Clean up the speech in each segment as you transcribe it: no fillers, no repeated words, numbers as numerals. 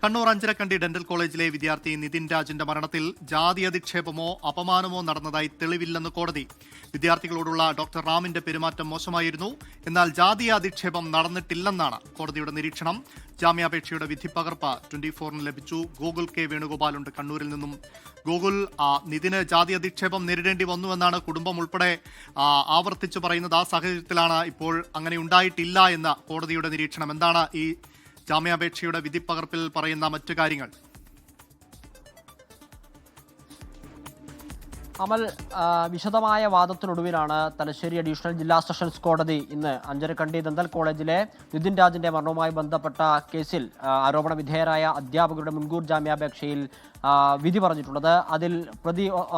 Kannur Anjarakandy dental കോളേജിലെ വിദ്യാർത്ഥി നിതിൻ രാജിന്റെ മരണത്തിൽ ജാതി അധിക്ഷേപമോ അപമാനമോ നടന്നതായി തെളിവില്ലെന്ന് കോടതി. വിദ്യാർത്ഥികളോടുള്ള ഡോക്ടർ റാമിന്റെ പെരുമാറ്റം മോശമായിരുന്നു, എന്നാൽ ജാതീയ അധിക്ഷേപം നടന്നിട്ടില്ലെന്നാണ് കോടതിയുടെ നിരീക്ഷണം. ജാമ്യാപേക്ഷയുടെ വിധിപ്പകർപ്പ് 24-ന് ലഭിച്ചു. ഗോകുൽ കെ വേണുഗോപാലുണ്ട് കണ്ണൂരിൽ നിന്നും. ഗോകുൽ, നിതിന് ജാതി അധിക്ഷേപം നേരിടേണ്ടി വന്നുവെന്നാണ് കുടുംബം ഉൾപ്പെടെ ആവർത്തിച്ചു പറയുന്നത്. ആ സാഹചര്യത്തിലാണ് ഇപ്പോൾ അങ്ങനെ ഉണ്ടായിട്ടില്ല എന്ന കോടതിയുടെ നിരീക്ഷണം. എന്താണ് ഈ ജാമ്യാപേക്ഷയുടെ വിധിപ്പകർപ്പിൽ പറയുന്ന മറ്റു കാര്യങ്ങൾ? അമൽ, വിശദമായ വാദത്തിനൊടുവിലാണ് തലശ്ശേരി അഡീഷണൽ ജില്ലാ സെഷൻസ് കോടതി ഇന്ന് അഞ്ചരക്കണ്ടി ദന്തൽ കോളേജിലെ നിതിൻ രാജിന്റെ മരണവുമായി ബന്ധപ്പെട്ട കേസിൽ ആരോപണ വിധേയരായ അധ്യാപകരുടെ മുൻകൂർ ജാമ്യാപേക്ഷയിൽ വിധി പറഞ്ഞിട്ടുള്ളത്. അതിൽ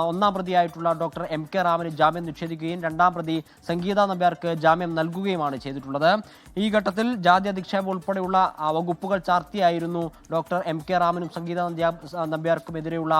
ഒന്നാം പ്രതിയായിട്ടുള്ള ഡോക്ടർ MK റാമിന് ജാമ്യം നിഷേധിക്കുകയും രണ്ടാം പ്രതി സംഗീത നമ്പ്യാർക്ക് ജാമ്യം നൽകുകയുമാണ് ചെയ്തിട്ടുള്ളത്. ഈ ഘട്ടത്തിൽ ജാതി അധിക്ഷേപം ഉൾപ്പെടെയുള്ള വകുപ്പുകൾ ചാർത്തിയായിരുന്നു ഡോക്ടർ MK റാമിനും സംഗീത നമ്പ്യാർക്കുമെതിരെയുള്ള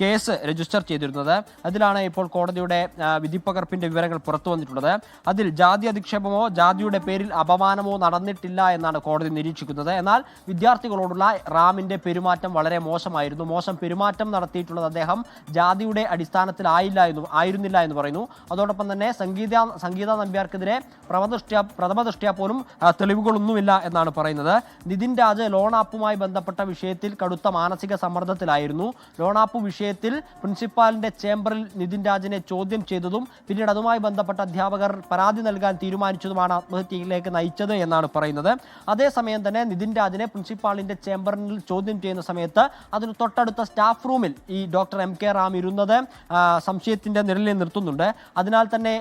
കേസ് രജിസ്റ്റർ ചെയ്തിരുന്നത്. അതിലാണ് ഇപ്പോൾ കോടതിയുടെ വിധിപ്പകർപ്പിന്റെ വിവരങ്ങൾ പുറത്തു വന്നിട്ടുള്ളത്. അതിൽ ജാതി അധിക്ഷേപമോ ജാതിയുടെ പേരിൽ അപമാനമോ നടന്നിട്ടില്ല എന്നാണ് കോടതി നിരീക്ഷിക്കുന്നത്. എന്നാൽ വിദ്യാർത്ഥികളോടുള്ള റാമിന്റെ പെരുമാറ്റം വളരെ മോശമായിരുന്നു. മോശം പെരുമാറ്റം നടത്തിയിട്ടുള്ളത് അദ്ദേഹം ജാതിയുടെ അടിസ്ഥാനത്തിലായിരുന്നില്ല എന്ന് പറയുന്നു. അതോടൊപ്പം തന്നെ സംഗീത നമ്പ്യാർക്കെതിരെ പ്രഥമദൃഷ്ട്യാ പോലും തെളിവുകളൊന്നുമില്ല എന്നാണ് പറയുന്നത്. നിതിൻ രാജ് ലോൺ ആപ്പുമായി ബന്ധപ്പെട്ട വിഷയത്തിൽ കടുത്ത മാനസിക സമ്മർദ്ദത്തിലായിരുന്നു. ലോൺ ആപ്പ് വിഷയത്തിൽ പ്രിൻസിപ്പാലിന്റെ ചേംബറിൽ നിതിൻ രാജിനെ ചോദ്യം ചെയ്തതും പിന്നീട് അതുമായി ബന്ധപ്പെട്ട അധ്യാപകർ പരാതി നൽകാൻ തീരുമാനിച്ചതുമാണ് ആത്മഹത്യയിലേക്ക് നയിച്ചത് എന്നാണ് പറയുന്നത്. അതേസമയം തന്നെ നിതിൻ രാജിനെ പ്രിൻസിപ്പാളിന്റെ ചേംബറിൽ ചോദ്യം ചെയ്യുന്ന സമയത്ത് അതിന് തൊട്ടടുത്ത സ്റ്റാഫ് റൂമിൽ ഈ ഡോക്ടർ MK റാം ഇരുന്നത് സംശയത്തിന്റെ നിഴലിൽ നിർത്തുന്നുണ്ട്. അതിനാൽ തന്നെ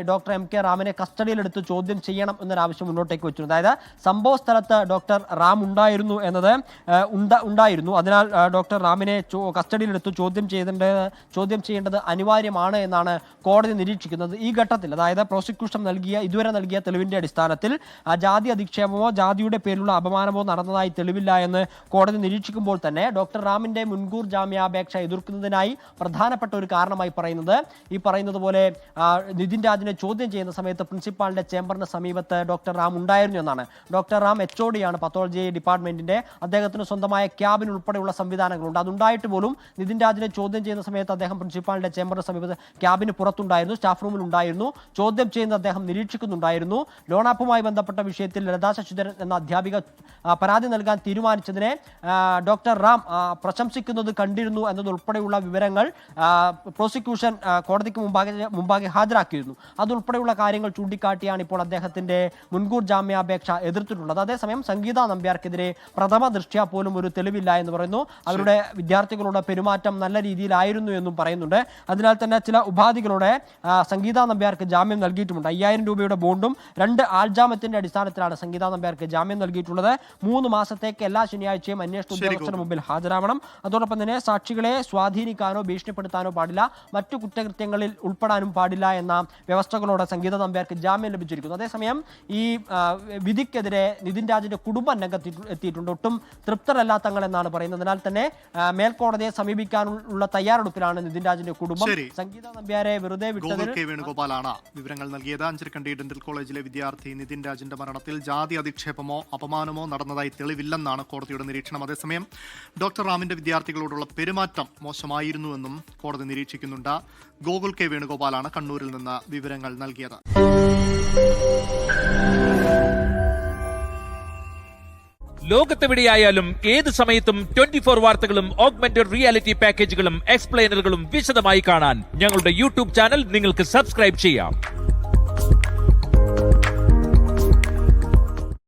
ഡോക്ടർ MK റാമിനെ കസ്റ്റഡിയിലെടുത്ത് ചോദ്യം ചെയ്യണം എന്നൊരാവശ്യം മുന്നോട്ടേക്ക് വെച്ചിട്ടുണ്ട്. അതായത് സംഭവ സ്ഥലത്ത് ഡോക്ടർ റാം ഉണ്ടായിരുന്നു. അതിനാൽ ഡോക്ടർ റാമിനെ കസ്റ്റഡിയിലെടുത്ത് ചോദ്യം ചെയ്യേണ്ടത് അനിവാര്യമാണ് എന്നാണ് കോടതി നിരീക്ഷിക്കുന്നത്. ഈ ഘട്ടത്തിൽ അതായത് പ്രോസിക്യൂഷൻ ഇതുവരെ നൽകിയ തെളിവിന്റെ അടിസ്ഥാനത്തിൽ ജാതി അധിക്ഷേപമോ ജാതിയുടെ പേരിലുള്ള അപമാനമോ നടന്നതായി തെളിവില്ല എന്ന് കോടതി നിരീക്ഷിക്കുമ്പോൾ തന്നെ ഡോക്ടർ റാമിന്റെ മുൻകൂർ ജാമ്യാപേക്ഷ എതിർക്കുന്നതിനായി പ്രധാനപ്പെട്ട ഒരു കാരണമായി പറയുന്നത് പോലെ നിതിൻ രാജിനെ ചോദ്യം ചെയ്യുന്ന സമയത്ത് പ്രിൻസിപ്പാളിന്റെ ചേംബറിന് സമീപത്ത് ഡോക്ടർ റാം ഉണ്ടായിരുന്നു എന്നാണ്. ഡോക്ടർ റാം HOD ആണ് പത്തോളജി ഡിപ്പാർട്ട്മെന്റിന്റെ. അദ്ദേഹത്തിന് സ്വന്തമായ ക്യാബിൻ ഉൾപ്പെടെയുള്ള സംവിധാനങ്ങളുണ്ട്. അതുണ്ടായിട്ട് പോലും നിതിൻ രാജിനെ ചോദ്യം ചെയ്യുന്ന സമയത്ത് അദ്ദേഹം പ്രിൻസിപ്പാളിന്റെ ചേംബറിന് സമീപത്ത് ക്യാബിന് പുറത്തുണ്ടായിരുന്നു, സ്റ്റാഫ് റൂമിൽ ഉണ്ടായിരുന്നു. ചോദ്യം ചെയ്യുന്നത് അദ്ദേഹം നിരീക്ഷിക്കുന്നുണ്ടായിരുന്നു. ലോൺ ആപ്പുമായി ബന്ധപ്പെട്ട വിഷയത്തിൽ ലളിതാ ശശിധരൻ എന്ന അധ്യാപിക പരാതി നൽകാൻ തീരുമാനിച്ചതിനെ ഡോക്ടർ റാം പ്രശംസിക്കുന്നത് കണ്ടിരുന്നു എന്നതുൾപ്പെടെയുള്ള വിവരങ്ങൾ പ്രോസിക്യൂഷൻ കോടതിക്ക് മുമ്പാകെ ഹാജരാക്കിയിരുന്നു. അതുൾപ്പെടെയുള്ള കാര്യങ്ങൾ ചൂണ്ടിക്കാട്ടിയാണ് ഇപ്പോൾ അദ്ദേഹത്തിന്റെ മുൻകൂർ ജാമ്യാപേക്ഷ എതിർത്തിട്ടുള്ളത്. അതേസമയം സംഗീത നമ്പ്യാർക്കെതിരെ പ്രഥമ ദൃഷ്ട്യാ പോലും ഒരു തെളിവില്ല എന്ന് പറയുന്നു. അവരുടെ വിദ്യാർത്ഥികളുടെ പെരുമാറ്റം നല്ല രീതിയിലായിരുന്നു എന്നും പറയുന്നുണ്ട്. അതിനാൽ തന്നെ ചില ഉപാധികളോടെ സംഗീത നമ്പ്യാർക്ക് ജാമ്യം നൽകിയിട്ടുമുണ്ട്. 5000 രൂപയുടെ ബോണ്ടും 2 ആൾജാമ്യത്തിന്റെ അടിസ്ഥാനത്തിലാണ് സംഗീത നമ്പ്യാർക്ക് ജാമ്യം നൽകിയിട്ടുള്ളത്. 3 മാസത്തേക്ക് എല്ലാ ശനിയാഴ്ചയും അന്വേഷണ ഉദ്യോഗസ്ഥന് മുമ്പിൽ ഹാജരാവണം. അതോടൊപ്പം തന്നെ സാക്ഷികളെ സ്വാധീനിക്കാനോ ഭീഷണിപ്പെടുത്താനോ പാടില്ല, മറ്റു കുറ്റകൃത്യങ്ങളിൽ ഉൾപ്പെടാനും പാടില്ല എന്ന വ്യവസ്ഥകളോടെ സംഗീത നമ്പ്യാർക്ക് ജാമ്യം ലഭിച്ചിരിക്കുന്നു. അതേസമയം ഈ വിധിക്കെതിരെ നിതിൻ രാജിന്റെ കുടുംബം രംഗത്തെത്തിയിട്ടുണ്ട്. ഒട്ടും തൃപ്തരല്ല തങ്ങൾ എന്നാണ് പറയുന്നത്. അതിനാൽ തന്നെ മേൽക്കോടതിയെ സമീപിക്കാനുള്ള തയ്യാറെടുപ്പിലാണ് നിതിൻ രാജിന്റെ കുടുംബം. സംഗീത നമ്പ്യാരെ വെറുതെ വിട്ടതിൽ വേണുഗോപാലാണ് വിവരങ്ങൾ നൽകിയത്. അഞ്ചരക്കണ്ടി ഡെന്റൽ കോളേജിലെ വിദ്യാർത്ഥി നിതിൻ രാജിന്റെ മരണത്തിൽ ജാതി അധിക്ഷേപമോ അപമാനമോ നടന്നതായി തെളിവില്ലെന്നാണ് കോടതിയുടെ നിരീക്ഷണം. അതേസമയം ഡോക്ടർ റാമിന്റെ വിദ്യാർത്ഥികളോടുള്ള പെരുമാറ്റം മോശമായിരുന്നുവെന്നും കോടതി നിരീക്ഷിക്കുന്നുണ്ട്. ഗോകുൽ കെ വേണുഗോപാലാണ് കണ്ണൂരിൽ നിന്ന് വിവരങ്ങൾ നൽകിയത്. ലോകത്തെവിടെയായാലും ഏത് സമയത്തും 24 വാർത്തകളും ഓഗ്മെന്റഡ് റിയാലിറ്റി പാക്കേജുകളും എക്സ്പ്ലെയിനറുകളും വിശദമായി കാണാൻ ഞങ്ങളുടെ YouTube ചാനൽ നിങ്ങൾക്ക് സബ്സ്ക്രൈബ് ചെയ്യാം.